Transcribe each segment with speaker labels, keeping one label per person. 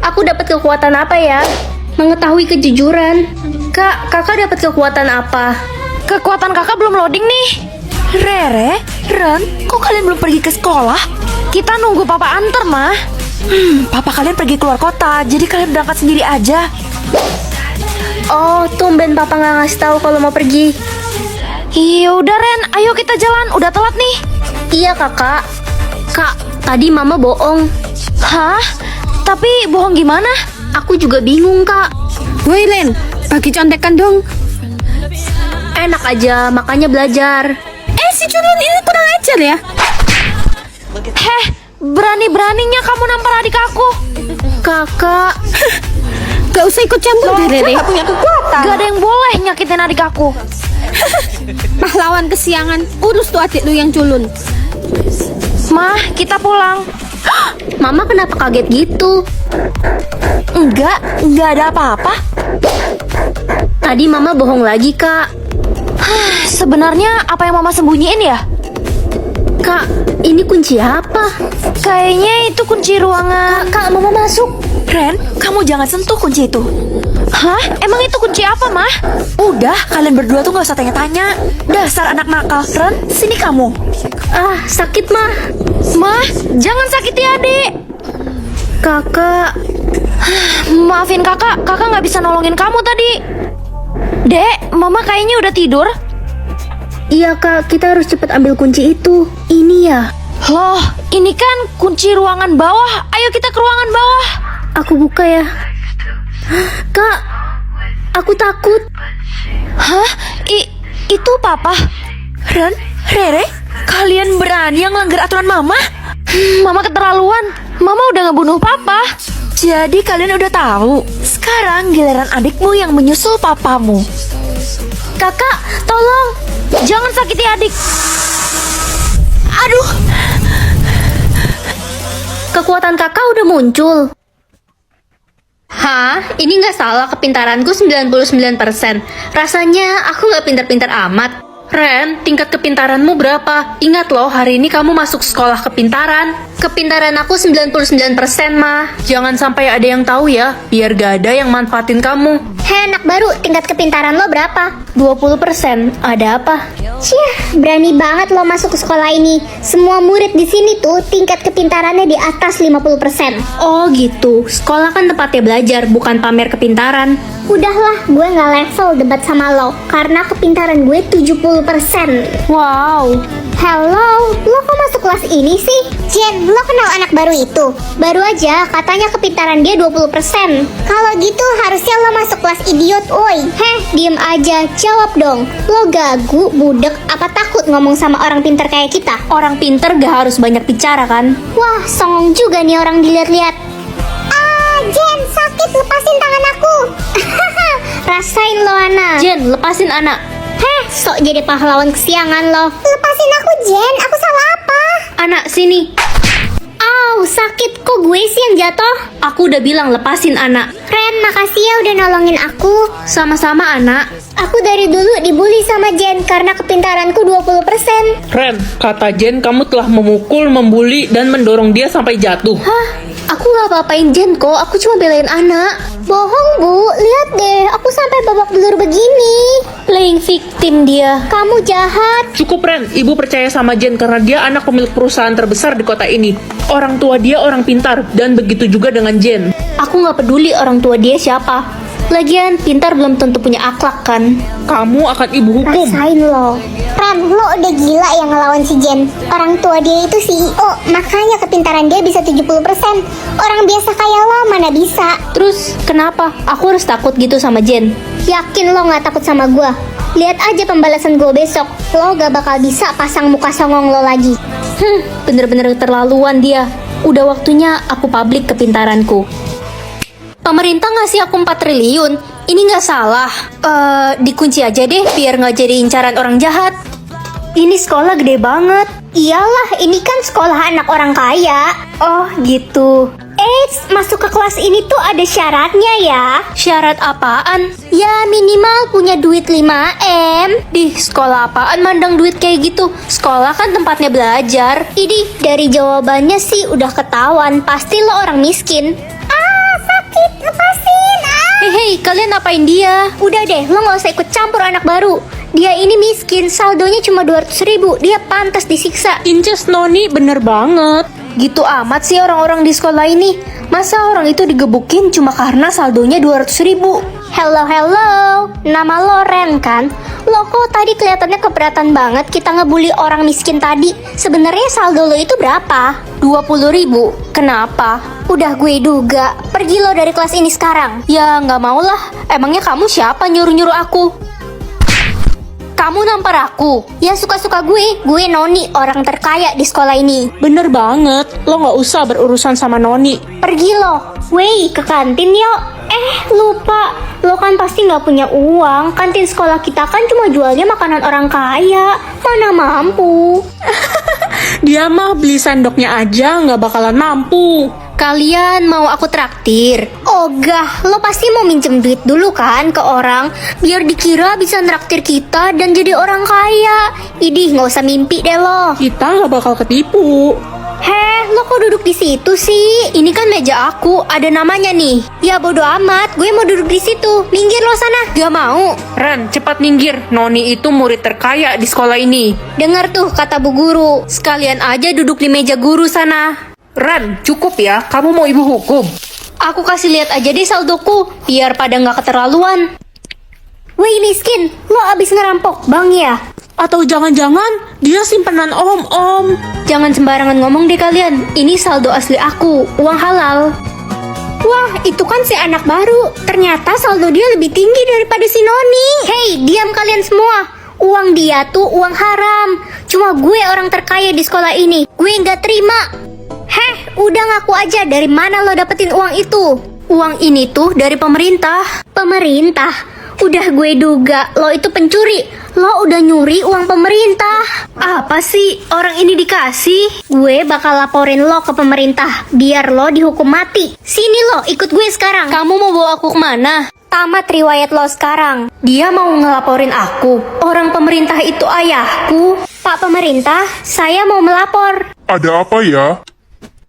Speaker 1: aku dapat kekuatan apa ya? Mengetahui kejujuran. Kak, kakak dapat kekuatan apa?
Speaker 2: Kekuatan kakak belum loading nih. Rere, Ren, kok kalian belum pergi ke sekolah? Kita nunggu papa antar, mah. Papa kalian pergi keluar kota, jadi kalian berangkat sendiri aja.
Speaker 1: Oh, tumben papa nggak ngasih tahu kalau mau pergi.
Speaker 2: Iya udah Ren, ayo kita jalan, udah telat nih.
Speaker 1: Iya kakak. Kak, tadi mama bohong.
Speaker 2: Hah? Tapi bohong gimana?
Speaker 1: Aku juga bingung kak.
Speaker 3: Woi Len, bagi contekan dong.
Speaker 1: Enak aja, makanya belajar.
Speaker 3: Si culun ini kurang ajar ya.
Speaker 2: Heh, berani-beraninya kamu nampar adik aku.
Speaker 1: Kakak,
Speaker 3: Gak usah ikut campur deh Rere.
Speaker 2: Gak ada yang boleh nyakitin adik aku.
Speaker 3: Pahlawan kesiangan, urus tuh adik lu yang culun.
Speaker 2: Mah, kita pulang.
Speaker 1: mama kenapa kaget gitu?
Speaker 2: Enggak ada apa-apa.
Speaker 1: Tadi mama bohong lagi kak.
Speaker 2: Sebenarnya apa yang mama sembunyiin ya?
Speaker 1: Kak, ini kunci apa?
Speaker 2: Kayaknya itu kunci ruangan.
Speaker 1: Kak, mama masuk.
Speaker 2: Ren, kamu jangan sentuh kunci itu. Hah? Emang itu kunci apa, Mah? Udah, kalian berdua tuh gak usah tanya-tanya. Dasar anak nakal. Ren, sini kamu.
Speaker 1: Ah, sakit mah.
Speaker 2: Mah, jangan sakiti adik.
Speaker 1: Kakak,
Speaker 2: Maafin kakak gak bisa nolongin kamu tadi. Dek, mama kayaknya udah tidur.
Speaker 1: iya kak, kita harus cepat ambil kunci itu. Ini ya.
Speaker 2: Loh, ini kan kunci ruangan bawah. Ayo kita ke ruangan bawah.
Speaker 1: Aku buka ya. Kak, aku takut.
Speaker 2: Hah? Itu papa? Ren, Rere, kalian berani yang melanggar aturan mama? Mama keterlaluan. Mama udah ngebunuh papa. Jadi kalian udah tahu. Sekarang giliran adikmu yang menyusul papamu. Kakak, tolong. Jangan sakiti adik. Aduh.
Speaker 1: Kekuatan kakak udah muncul. Hah? Ini nggak salah kepintaranku 99%. Rasanya aku nggak pintar-pintar amat. Ren, tingkat kepintaranmu berapa? Ingat loh, hari ini kamu masuk sekolah kepintaran. Kepintaran aku 99%, mah. Jangan sampai ada yang tahu ya, biar gak ada yang manfaatin kamu.
Speaker 4: Hei anak baru, tingkat kepintaran lo berapa?
Speaker 1: 20%. Ada apa?
Speaker 4: Ciah, berani banget lo masuk ke sekolah ini. Semua murid di sini tuh tingkat kepintarannya di atas 50%.
Speaker 1: Oh gitu, sekolah kan tempatnya belajar, bukan pamer kepintaran.
Speaker 4: Udahlah, gue nggak level debat sama lo karena kepintaran gue 70%.
Speaker 1: Wow.
Speaker 4: Hello, lo kok masuk kelas ini sih? Jen, lo kenal anak baru itu? Baru aja katanya kepintaran dia 20%. Kalau gitu harusnya lo masuk kelas idiot, oi. Heh, diem aja, jawab dong. Lo gagu, budek, apa takut ngomong sama orang pintar kayak kita?
Speaker 1: Orang pinter gak harus banyak bicara kan?
Speaker 4: Wah, songong juga nih orang dilihat-lihat. Ah, Jen, sakit, lepasin tangan aku. Rasain lo, Ana.
Speaker 1: Jen, lepasin anak.
Speaker 4: Heh, sok jadi pahlawan kesiangan lo. Lepasin aku, Jen, aku salah apa?
Speaker 1: Anak, sini.
Speaker 4: Au, sakit, kok gue sih yang jatuh?
Speaker 1: Aku udah bilang lepasin anak.
Speaker 4: Ren, makasih ya udah nolongin aku.
Speaker 1: Sama-sama anak.
Speaker 4: Aku dari dulu dibully sama Jen karena kepintaranku 20%.
Speaker 5: Ren, kata Jen kamu telah memukul, membuli, dan mendorong dia sampai jatuh.
Speaker 1: Hah? Aku gak apa-apain Jen kok, aku cuma belain anak.
Speaker 4: Bohong, Bu. Lihat deh, aku sampai babak belur begini.
Speaker 1: Playing victim dia.
Speaker 4: Kamu jahat.
Speaker 5: Cukup Ren, ibu percaya sama Jen karena dia anak pemilik perusahaan terbesar di kota ini. Orang tua dia orang pintar, dan begitu juga dengan Jen.
Speaker 1: Aku gak peduli orang tua dia siapa. Lagian, pintar belum tentu punya akhlak kan?
Speaker 5: Kamu akan ibu hukum.
Speaker 4: Rasain lo. Ren, lo udah gila yang ngelawan si Jen. Orang tua dia itu CEO, makanya kepintaran dia bisa 70%. Orang biasa kayak lo mana bisa.
Speaker 1: Terus, kenapa? Aku harus takut gitu sama Jen?
Speaker 4: Yakin lo gak takut sama gue? Lihat aja pembalasan gue besok. Lo gak bakal bisa pasang muka songong lo lagi.
Speaker 1: Bener-bener keterlaluan dia. Udah waktunya aku publik kepintaranku. Pemerintah ngasih aku 4 triliun. Ini nggak salah. Dikunci aja deh biar nggak jadi incaran orang jahat. Ini sekolah gede banget.
Speaker 4: Iyalah, ini kan sekolah anak orang kaya.
Speaker 1: Oh gitu.
Speaker 4: Masuk ke kelas ini tuh ada syaratnya ya.
Speaker 1: Syarat apaan?
Speaker 4: Ya minimal punya duit 5M.
Speaker 1: Di sekolah apaan mandang duit kayak gitu? Sekolah kan tempatnya belajar.
Speaker 4: Idih, dari jawabannya sih udah ketahuan. Pasti lo orang miskin. Ah, sakit.
Speaker 1: Hei, kalian apain dia?
Speaker 4: Udah deh, lo gak usah ikut campur anak baru. Dia ini miskin, saldonya cuma 200.000. Dia pantas disiksa.
Speaker 5: Inces Noni bener banget.
Speaker 1: Gitu amat sih orang-orang di sekolah ini. Masa orang itu digebukin cuma karena saldonya 200.000?
Speaker 4: Hello, nama lo Ren kan? Lo kok tadi kelihatannya keberatan banget kita ngebully orang miskin tadi. Sebenarnya saldo lo itu berapa?
Speaker 1: 20.000. Kenapa?
Speaker 4: Udah gue duga. Pergi lo dari kelas ini sekarang.
Speaker 1: Ya nggak mau lah. Emangnya kamu siapa nyuruh-nyuruh aku? Kamu nampar aku?
Speaker 4: Ya suka-suka gue Noni, orang terkaya di sekolah ini.
Speaker 5: Bener banget. Lo nggak usah berurusan sama Noni.
Speaker 4: Pergi lo. Wey, ke kantin yuk. Lupa. Lo kan pasti nggak punya uang. Kantin sekolah kita kan cuma jualnya makanan orang kaya. Mana mampu.
Speaker 5: Dia mah beli sendoknya aja nggak bakalan mampu.
Speaker 1: Kalian mau aku traktir?
Speaker 4: Ogah, lo pasti mau minjem duit dulu kan ke orang, biar dikira bisa nraktir kita dan jadi orang kaya. Idih, nggak usah mimpi deh lo.
Speaker 5: Kita nggak bakal ketipu.
Speaker 4: Heh, lo kok duduk di situ sih?
Speaker 1: Ini kan meja aku, ada namanya nih.
Speaker 4: Ya bodo amat, gue mau duduk di situ. Minggir lo sana.
Speaker 1: Gak mau.
Speaker 5: Ren, cepat minggir. Noni itu murid terkaya di sekolah ini.
Speaker 4: Dengar tuh kata bu guru.
Speaker 1: Sekalian aja duduk di meja guru sana.
Speaker 5: Ren, cukup ya. Kamu mau ibu hukum?
Speaker 1: Aku kasih lihat aja deh saldoku, biar pada nggak keterlaluan.
Speaker 4: Woi miskin, lo abis ngerampok bang ya?
Speaker 5: Atau jangan-jangan dia simpanan om.
Speaker 1: Jangan sembarangan ngomong deh kalian. Ini saldo asli aku, uang halal.
Speaker 4: Wah, itu kan si anak baru. Ternyata saldo dia lebih tinggi daripada si Noni. Hei, diam kalian semua. Uang dia tuh uang haram. Cuma gue orang terkaya di sekolah ini. Gue nggak terima. Heh, udah ngaku aja dari mana lo dapetin uang itu?
Speaker 1: Uang ini tuh dari pemerintah.
Speaker 4: Pemerintah? Udah gue duga lo itu pencuri. Lo udah nyuri uang pemerintah.
Speaker 1: Apa sih orang ini dikasih?
Speaker 4: Gue bakal laporin lo ke pemerintah biar lo dihukum mati. Sini lo, ikut gue sekarang.
Speaker 1: Kamu mau bawa aku kemana?
Speaker 4: Tamat riwayat lo sekarang.
Speaker 1: Dia mau ngelaporin aku. Orang pemerintah itu ayahku.
Speaker 4: Pak pemerintah, saya mau melapor.
Speaker 6: Ada apa ya?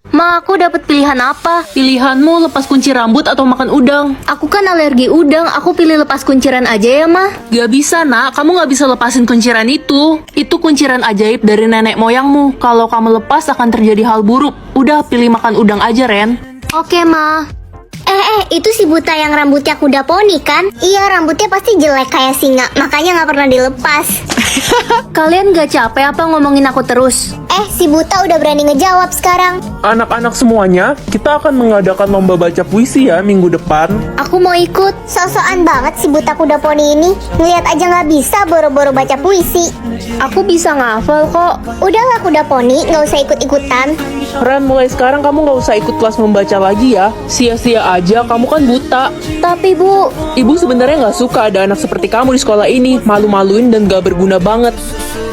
Speaker 1: Ma, aku dapat pilihan apa?
Speaker 5: Pilihanmu lepas kunci rambut atau makan udang?
Speaker 1: Aku kan alergi udang, aku pilih lepas kunciran aja ya, Ma.
Speaker 5: Gak bisa nak, kamu gak bisa lepasin kunciran itu. Itu kunciran ajaib dari nenek moyangmu. Kalau kamu lepas akan terjadi hal buruk. Udah, pilih makan udang aja, Ren.
Speaker 1: Oke, Ma.
Speaker 4: Itu si buta yang rambutnya kuda poni kan? Iya, rambutnya pasti jelek kayak singa, makanya nggak pernah dilepas.
Speaker 1: Kalian gak capek apa ngomongin aku terus?
Speaker 4: Si buta udah berani ngejawab sekarang.
Speaker 6: Anak-anak semuanya, kita akan mengadakan lomba baca puisi ya minggu depan.
Speaker 4: Aku mau ikut. So-soan banget si buta kuda poni ini. Ngeliat aja nggak bisa boro-boro baca puisi.
Speaker 1: Aku bisa ngafal kok.
Speaker 4: Udahlah kuda poni, nggak usah ikut-ikutan.
Speaker 6: Ren, mulai sekarang kamu nggak usah ikut kelas membaca lagi ya. Sia-sia aja, kamu kan buta.
Speaker 1: Tapi Bu,
Speaker 6: Ibu sebenarnya nggak suka ada anak seperti kamu di sekolah ini. Malu-maluin dan gak berguna banget.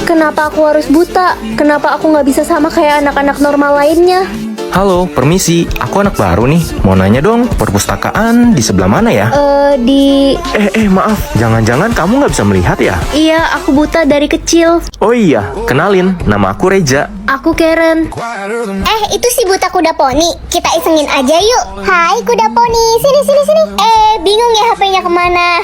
Speaker 1: kenapa aku harus buta? Kenapa aku nggak bisa sama kayak anak-anak normal lainnya?
Speaker 7: Halo, permisi. Aku anak baru nih. Mau nanya dong, perpustakaan di sebelah mana ya? Maaf. Jangan-jangan kamu nggak bisa melihat ya?
Speaker 1: Iya, aku buta dari kecil.
Speaker 7: Oh iya, kenalin. Nama aku Reja.
Speaker 1: Aku Karen.
Speaker 4: Itu si buta kuda poni. Kita isengin aja yuk. Hai kuda poni, sini. Bingung ya HP-nya kemana?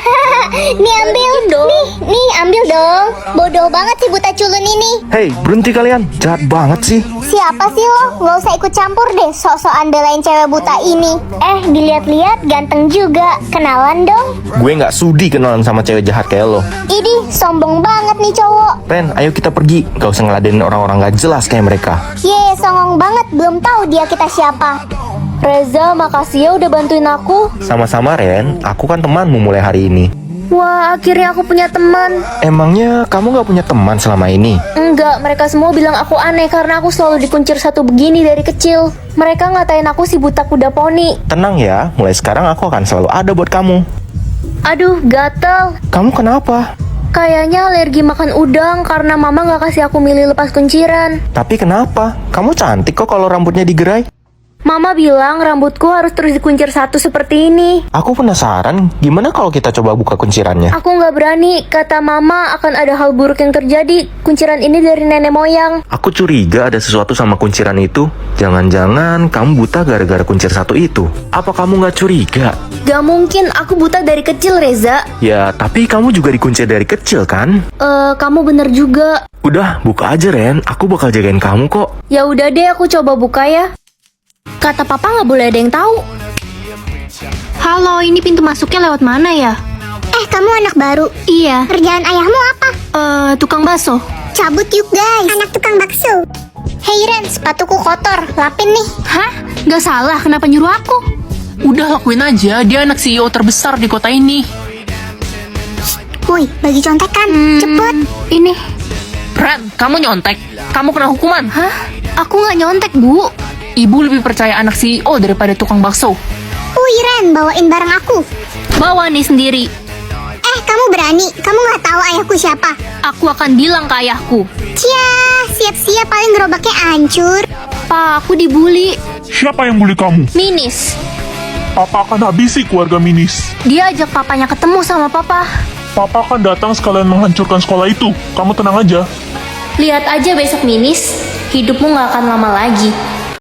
Speaker 4: Nih ambil dong. Nih ambil dong. Bodoh banget si buta culun ini.
Speaker 7: Hei, berhenti kalian. Jahat banget sih.
Speaker 4: Siapa sih lo? Gak usah ikut campur deh sok-sokan belain cewek buta ini. Dilihat-lihat ganteng juga. Kenalan dong.
Speaker 7: Gue nggak sudi kenalan sama cewek jahat kayak lo.
Speaker 4: Idih, sombong banget nih cowok.
Speaker 7: Ren, ayo kita pergi. Gak usah ngeladenin orang-orang gak jelas kayak mereka.
Speaker 4: Songong banget. Belum tahu dia kita siapa.
Speaker 1: Reza, makasih ya udah bantuin aku.
Speaker 7: Sama-sama Ren, aku kan temanmu mulai hari ini.
Speaker 1: Wah, akhirnya aku punya teman.
Speaker 7: Emangnya kamu gak punya teman selama ini?
Speaker 1: Enggak, mereka semua bilang aku aneh karena aku selalu dikuncir satu begini dari kecil. Mereka ngatain aku si buta kuda poni.
Speaker 7: Tenang ya, mulai sekarang aku akan selalu ada buat kamu.
Speaker 1: Aduh, gatel.
Speaker 7: Kamu kenapa?
Speaker 1: Kayaknya alergi makan udang karena mama gak kasih aku milih lepas kunciran.
Speaker 7: Tapi kenapa? Kamu cantik kok kalau rambutnya digerai.
Speaker 2: Mama bilang rambutku harus terus dikuncir satu seperti ini.
Speaker 7: Aku penasaran, gimana kalau kita coba buka kuncirannya?
Speaker 2: Aku nggak berani, kata Mama akan ada hal buruk yang terjadi. Kunciran ini dari nenek moyang.
Speaker 7: Aku curiga ada sesuatu sama kunciran itu. Jangan-jangan kamu buta gara-gara kuncir satu itu. Apa kamu nggak curiga?
Speaker 2: Gak mungkin, aku buta dari kecil, Reza.
Speaker 7: Ya, tapi kamu juga dikuncir dari kecil kan?
Speaker 2: Kamu bener juga.
Speaker 7: Udah, buka aja Ren. Aku bakal jagain kamu kok.
Speaker 2: Ya udah deh, aku coba buka ya. Kata papa nggak boleh ada yang tahu.
Speaker 1: Halo, ini pintu masuknya lewat mana ya?
Speaker 4: Kamu anak baru.
Speaker 1: Iya,
Speaker 4: Kerjaan ayahmu apa?
Speaker 1: tukang bakso.
Speaker 4: Cabut yuk guys. Anak tukang bakso. Hey Ren, sepatuku kotor. Lapin nih.
Speaker 1: Hah? Gak salah, kenapa nyuruh aku?
Speaker 5: Udah lakuin aja, dia anak CEO terbesar di kota ini.
Speaker 4: Woi, bagi contekan. Cepet.
Speaker 1: Ini.
Speaker 5: Ren, kamu nyontek. Kamu kena hukuman.
Speaker 1: Hah? Aku nggak nyontek, Bu.
Speaker 5: Ibu lebih percaya anak CEO daripada tukang bakso.
Speaker 4: Woi Ren, bawain barang aku.
Speaker 1: Bawa nih sendiri.
Speaker 4: Kamu berani? Kamu nggak tahu ayahku siapa?
Speaker 1: Aku akan bilang ke ayahku.
Speaker 4: Cia, siap-siap paling gerobaknya hancur.
Speaker 1: Pa, aku dibully.
Speaker 8: Siapa yang bully kamu?
Speaker 1: Minis.
Speaker 8: Papa akan habisi keluarga Minis.
Speaker 1: Dia ajak papanya ketemu sama papa.
Speaker 8: Papa akan datang sekalian menghancurkan sekolah itu. Kamu tenang aja.
Speaker 1: Lihat aja besok, Minis. Hidupmu nggak akan lama lagi.